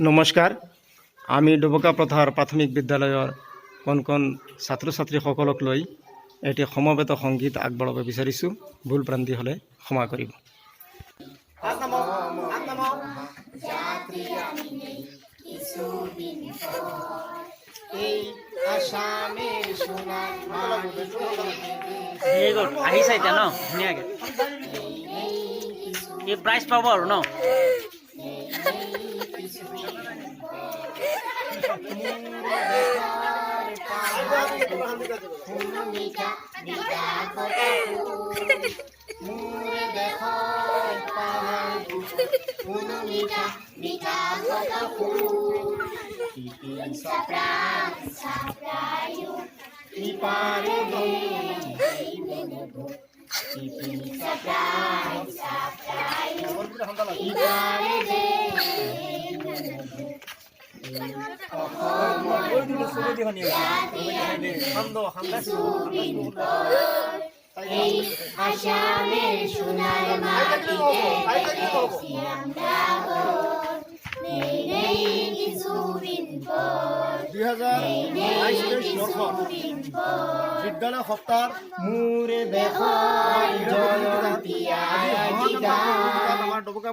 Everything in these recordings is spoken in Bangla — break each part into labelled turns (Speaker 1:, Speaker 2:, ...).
Speaker 1: নমস্কাৰ। আমি ডুবকা প্ৰথাৰ প্ৰাথমিক বিদ্যালয়ৰ কণ ছাত্ৰ ছাত্ৰীসকলক লৈ এটি সমবেত সংগীত আগবঢ়াব বিচাৰিছোঁ। ভুল ভ্ৰান্তি হ'লে ক্ষমা কৰিব।
Speaker 2: আহিছে এতিয়া ন ধুনীয়াকে এই প্ৰাইজ পাব আৰু ন
Speaker 1: বিদ্যালয় সপ্তাহ মোৰে আমাৰ ডুবকা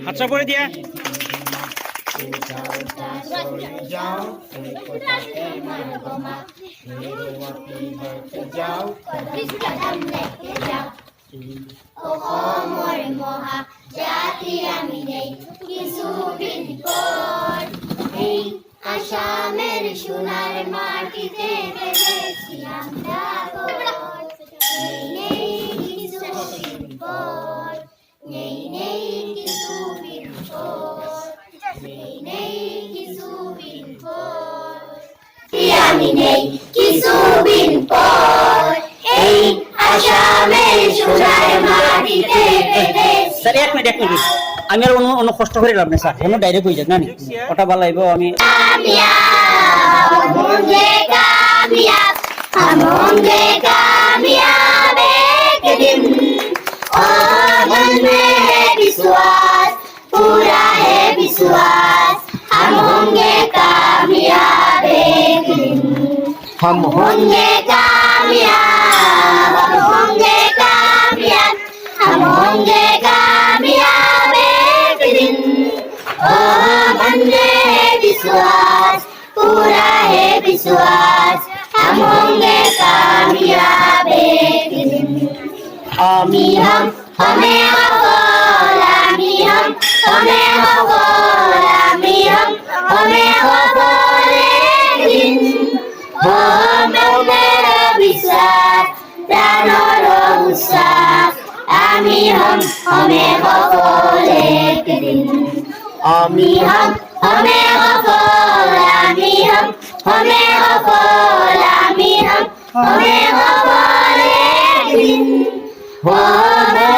Speaker 2: হাত চাপৰি দিয়া
Speaker 3: অসমৰ মহা জাতি আমি নেই কিছুদিন পর এই আসামের সোনার মাটিতে বেঁধেছি আমরা ঘর। নেই কিছুদিন পর, নেই কিছুদিন পর, নেই কিছুদিন পর, আমি নেই কিছুদিন পর এই আসামের সোনার মাটিতে বেঁধেছি।
Speaker 2: স্যার এক মিনিট আমি আর অন্য কষ্ট করে লাভ নেই স্যার অন্য ডাইরেক্ট হয়ে যাক না ওটা ভালো লাগবে আমি
Speaker 3: विश्वास पूरा है विश्वास हम होंगे कामयाब एक दिन हम होंगे कामयाब हम होंगे कामयाब हम होंगे कामयाब एक दिन ओ मन में है विश्वास पूरा है विश्वास हम होंगे कामयाब एक दिन आमी हम हमें हमें एक दिन हो मेरा विश्वास प्राणर उत्साह आमी हम हमें एक दिन आमी हम हमें आमी हम हमें आमी हम हमें एक दिन हो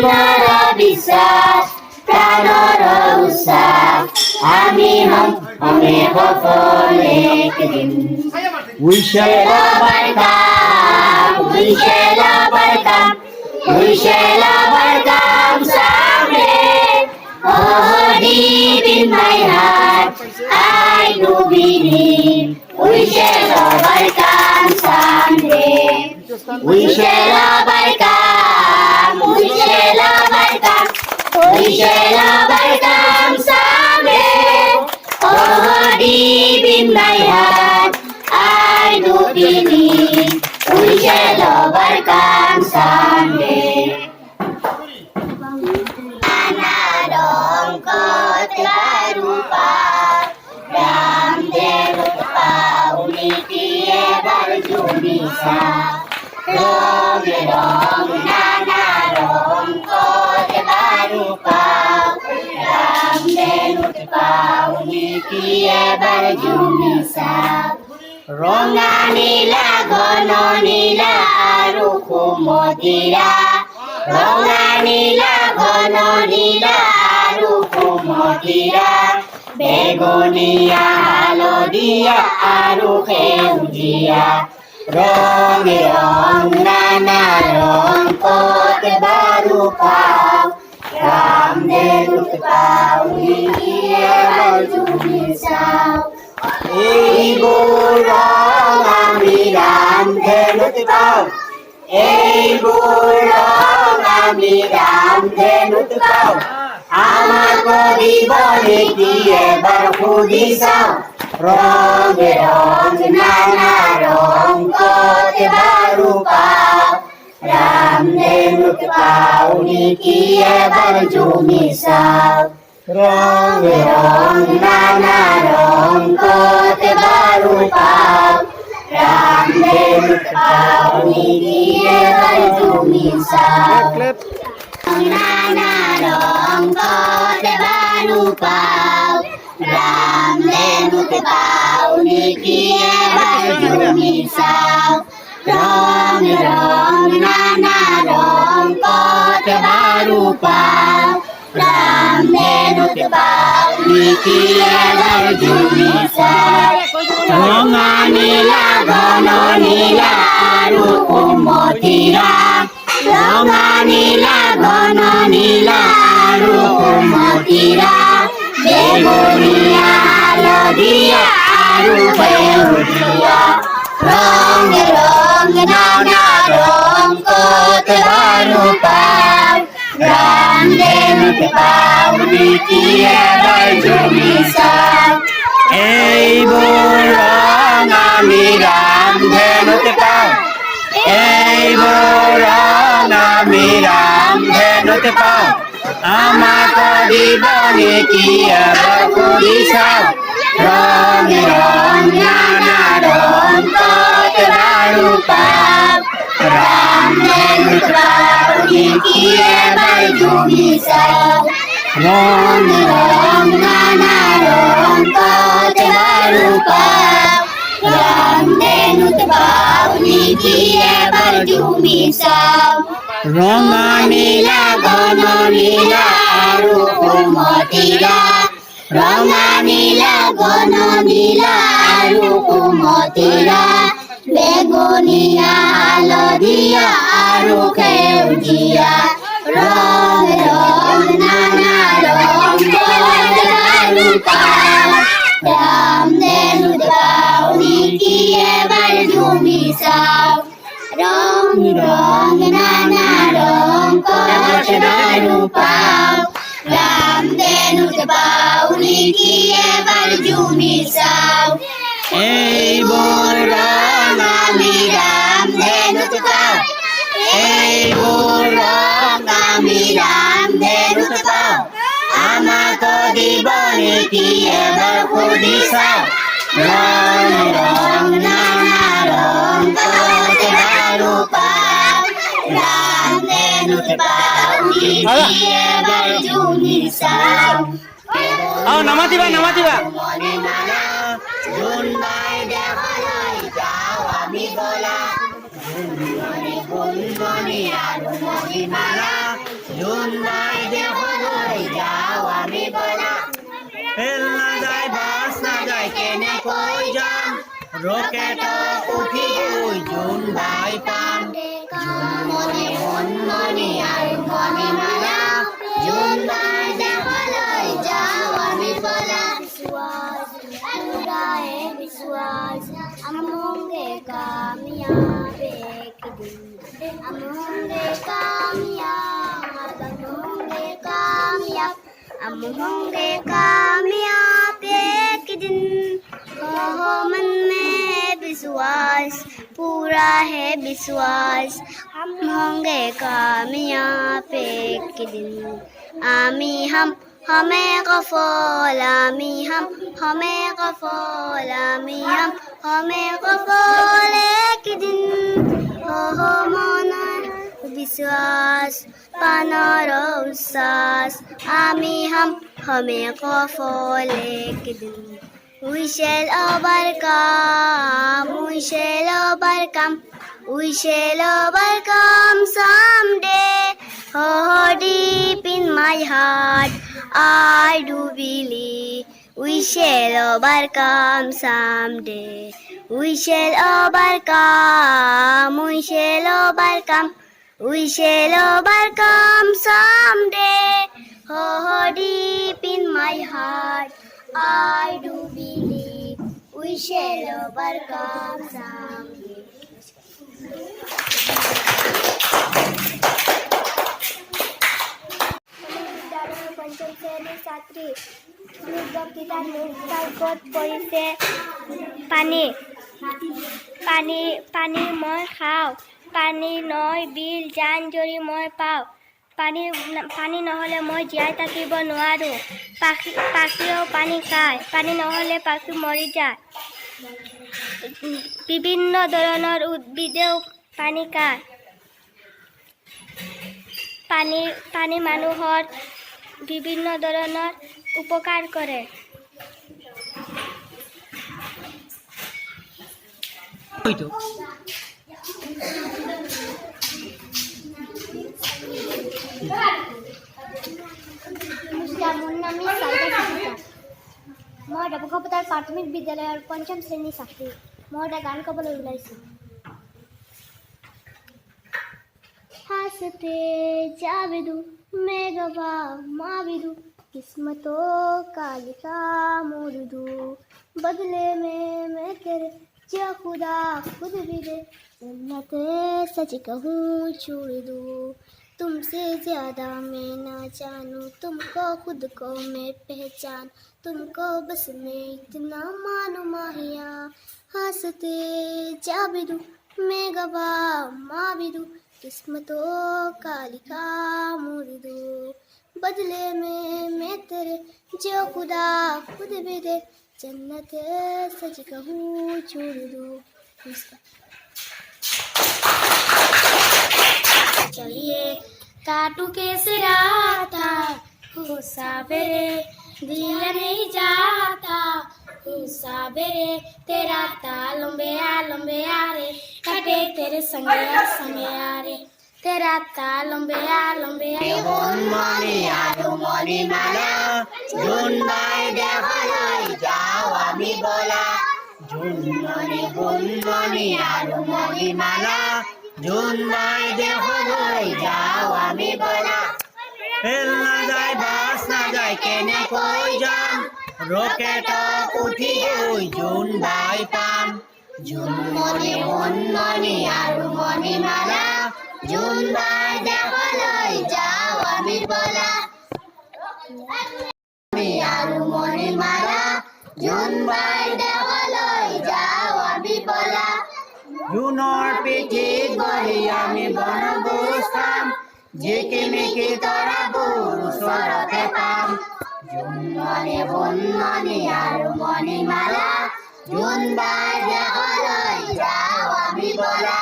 Speaker 3: मेरा विश्वास प्राणर उत्साह आमी हम हमें एक दिन We shall overcome, we shall overcome, we shall overcome someday. Oh, deep in my heart, I do believe we shall overcome someday. We shall overcome, we shall overcome, we shall overcome someday. Oh, deep in my heart, I do believe we shall overcome someday. Anadong kote rupa, Ramdev paunitiye barjunisa. Rong rong nana rong kote rupa, Ramdev paunitiye barjunisa. ৰঙা নীলা ঘন নীলা আৰু কুমতীয়া ৰঙা নীলা ঘন নীলা আৰু কুমতীয়া বেগুনীয়া হালধীয়া আৰু সেউজীয়া রং রং নানা রং rupao Ramdhenu pauni kiye barjuni sao Ei burong ami Ramdhenu pao Ei burong ami Ramdhenu pao আমার পরিবনে দিয়ে বারহুদি সাও রঙে রঙ নানা রঙ কতে বারু পাও রামধেনু পাউনি কি এবার জমি সাও রঙে রঙ নানা রঙ কতে বারু পাও রামধেনু পাউনি কি এবার জমি সাও নানা রঙ কতে বারু পাও রামধেনু পাউনি কি এবার জমি সাও রঙ রঙ নানা রঙ কতে বারু পাও রামধেনু পাউনি কি এবার জমি সাও রঙা নীলা ঘন নীলা আরু কুমথিরা রঙা নীলা ঘন নীলা আরু কুমথিরা বেগুনিয়া হালদিয়া আরু বেগুনিয়া রঙ রঙ নানা রঙ কতে বারু পাও রামধেনু পাউনি কি এবার জমি সাও এই রঙ আমি রামধেনু পাও এই রঙ আমি রামধেনু পাও আমার জীবনে কি এবার করিসাও রঙ রঙ নানা রঙ কতে বারু পাও রামধেনু পাউনি কি এবার জমি সাও রঙ রঙ নানা রঙ কতে বারু পাও রামধেনু পাউনি কি এবার জমি সাও রঙা নীলা ঘন নীলা আরু কুমথিরা রঙা নীলা ঘন নীলা আরু কুমথিরা বেগুনিয়া হালদিয়া আরু সেউজিয়া রঙ রঙ নানা রঙ কতে বারু পাও রামধেনু পাউনি কি এবার জমি সাও রঙ রঙ নানা রঙ কতে বারু পাও রামধেনু পাউনি কি এবার জমি সাও এই রঙ আমি রামধেনু পাও এই রঙ আমি রামধেনু পাও আমার জীবনে কি এবার করিসাও রঙ রঙ নানা রঙ কতে বারু পাও রামধেনু পাউনি কি এবার জমি সাও
Speaker 2: নামাতিবা
Speaker 3: মনে মালা জুন বাই দেখালাই যাও আমি বলা গুনগুনি আর মনি মালা জুন বাই দেখালাই যাও আমি বলা
Speaker 2: ফেল না যায় বাস না যায় কেনে কই যাম রকেট উঠি ওই জুন বাই পাম
Speaker 3: মনে মনি আর মনি মালা জুন বাই দেখালাই যাও আমি বলা पूरा है विश्वास हम होंगे कामयाब एक दिन हम होंगे कामयाब हम होंगे कामयाब हम होंगे कामयाब एक दिन हो मन में है विश्वास पूरा है विश्वास हम होंगे कामयाब एक दिन आमी हम हमें गफूल आमी हम हमें गफूल आमी हम हमें गफूल एक दिन हो मना विश्वास पानर उस्सास आमी हम हमें गफूल एक दिन we shall overcome we shall overcome we shall overcome someday oh deep in my heart I do believe we shall overcome someday. We shall overcome, we shall overcome, We shall overcome someday. Oh, deep in my heart, I do believe we shall overcome someday. পঞ্চম শ্রেণীর ছাত্রী বক্তৃতার মুখ পড়িছে পানী পানী পানী মই খাওঁ, পানী নয় বিল জান জৰি মই পাওঁ, পানী নহ'লে মই জীয়াই থাকিব নোৱাৰোঁ, পাখিও পানী খায়, পানী নহ'লে পাখি মৰি যায়, বিভিন্ন ধৰণৰ উদ্ভিদেও পানী খায়, পানী মানুহৰ বিভিন্ন ধৰণৰ উপকাৰ কৰে। মই ডবকাপথাৰ প্ৰাথমিক বিদ্যালয়ৰ পঞ্চম শ্ৰেণীৰ ছাত্ৰী। মই এটা গান ক'বলৈ ওলাইছোঁ। हंसते जावेदू मैं गवा माविदू किस्मतों का लिखा मोड़ दूँ बदले में मैं तेरे जो खुदा खुद भी दे जन्नते सच कहूँ छोड़ दूँ तुमसे ज़्यादा मैं ना जानूँ तुमको खुद को मैं पहचान तुमको बस मैं इतना मानूँ माहिया हंसते जावेदू मैं गवा माविदू किस्मतों का लिखा मोड़ दो बदले में मैं तेरे जो खुदा खुद भी दे जन्नत सच कहूँ छोड़ दो। चलिए काटू कैसे राता हो सावेरे दिया नहीं जाता हो सावेरे तेरा लंबे आ रे कटे तेरे संगे आ रे तेरा लंबे आ
Speaker 2: মনি আলু মনি মালা জুন বাই দেখালৈ যাও আমি বলা জুন মনি আলু মনি মালা জুন বাই দেখালৈ যাও আমি বলা ৰেল না যায় বাছ না যায় কেনেকৈ যাম ৰকেটত উঠি গৈ জুন বাই পাম জুন মনি আলু মনি মালা জুন বাই দেখালৈ যাও আমি বলা আলু মনি মালা জুন বাই দেখালৈ যাও আমি বলা জুনৰ পিঠিত বহি আমি বনভোজ খাম জিকিমিকি তৰাবোৰ ওচৰতে পাম জুন মনি আলু মনি মালা জুন বাই দেখালৈ যাও আমি বলা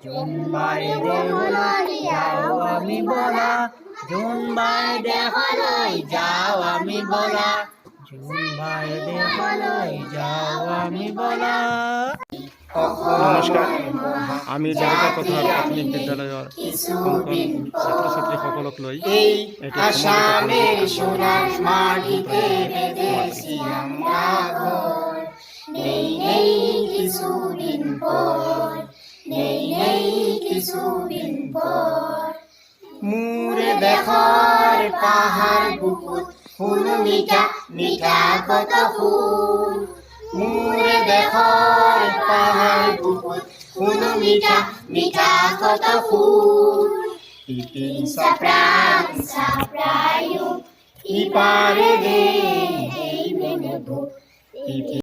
Speaker 2: জুন বাই দেখালৈ যাও আমি বলা জুন বাই দেখালৈ যাও আমি বলা জুন বাই দেখালৈ যাও আমি বলা।
Speaker 1: নমস্কাৰ, আমি ডবকাপথাৰ প্ৰাথমিক বিদ্যালয়ৰ কণ ছাত্ৰ ছাত্ৰীসকলক লৈ
Speaker 2: এই
Speaker 1: এটি
Speaker 2: আসামের সোনার মাটিতে বেঁধেছি আমরা ঘর নেই কিছুদিন পর নেই কিছুদিন পর মুরে দেখর পাহাড় বুকুত ফুল মিঠা মিঠা কত ফুল মুরে দেখর পাহাড় বুকুত ফুল মিঠা মিঠা কত ফুল Ipin sa prayo, ipare de, hey,